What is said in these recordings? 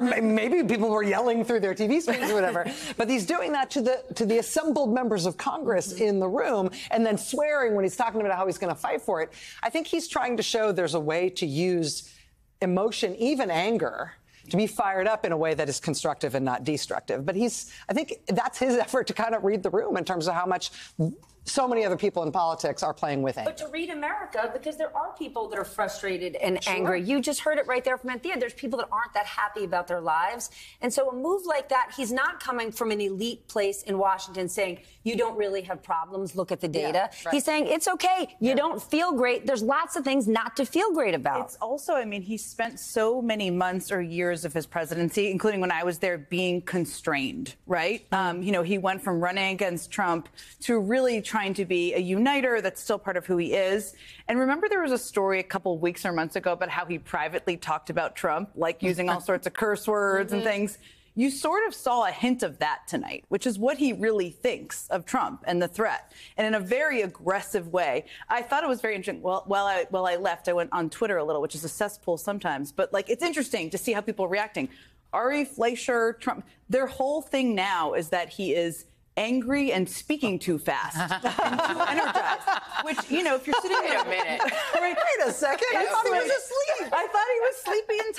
Maybe people were yelling through their TV screens or whatever, but he's doing that to the assembled members of Congress in the room and then swearing when he's talking about how he's going to fight for it. I think he's trying to show there's a way to use emotion, even anger, to be fired up in a way that is constructive and not destructive. But I think that's his effort to kind of read the room in terms of how much so many other people in politics are playing with anger. But to read America, because there are people that are frustrated and angry. You just heard it right there from Anthea. There's people that aren't that happy about their lives. And so a move like that, he's not coming from an elite place in Washington saying, you don't really have problems, look at the data. Yeah, right. He's saying, it's okay, you don't feel great. There's lots of things not to feel great about. It's also, I mean, he spent so many months or years of his presidency, including when I was there, being constrained, right? You know, he went from running against Trump to really trying to be a uniter. That's still part of who he is. And remember, there was a story a couple of weeks or months ago about how he privately talked about Trump, like using all sorts of curse words and things. You sort of saw a hint of that tonight, which is what he really thinks of Trump and the threat, and in a very aggressive way. I thought it was very interesting. Well, while I left, I went on Twitter a little, which is a cesspool sometimes, but like, it's interesting to see how people are reacting. Ari Fleischer, Trump, their whole thing now is that he is angry and speaking too fast and too energized, which, you know, if you're sitting Wait a minute. Wait a second. I thought he was asleep. I thought he was sleepy and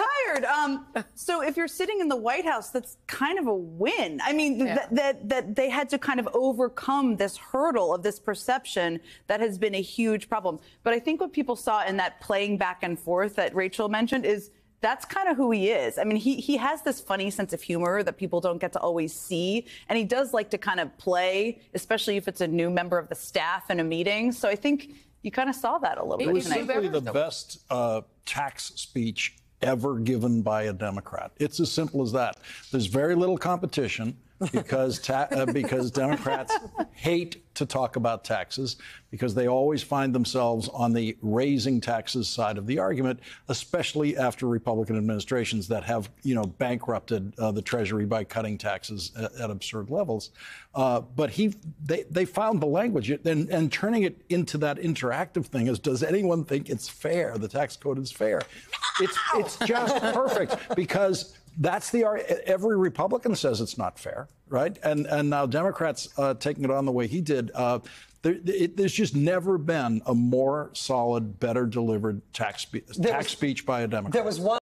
tired. So if you're sitting in the White House, that's kind of a win. I mean, that they had to kind of overcome this hurdle of this perception that has been a huge problem. But I think what people saw in that playing back and forth that Rachel mentioned is that's kind of who he is. I mean, he has this funny sense of humor that people don't get to always see. And he does like to kind of play, especially if it's a new member of the staff in a meeting. So I think you kind of saw that a little bit. It was simply the best tax speech ever given by a Democrat. It's as simple as that. There's very little competition because Democrats hate to talk about taxes because they always find themselves on the raising taxes side of the argument, especially after Republican administrations that have, you know, bankrupted the Treasury by cutting taxes at absurd levels. But they found the language and turning it into that interactive thing is, does anyone think it's fair? The tax code is fair. It's just perfect because that's every Republican says it's not fair, right? And now Democrats taking it on the way he did. There's just never been a more solid, better delivered tax speech by a Democrat. There was one.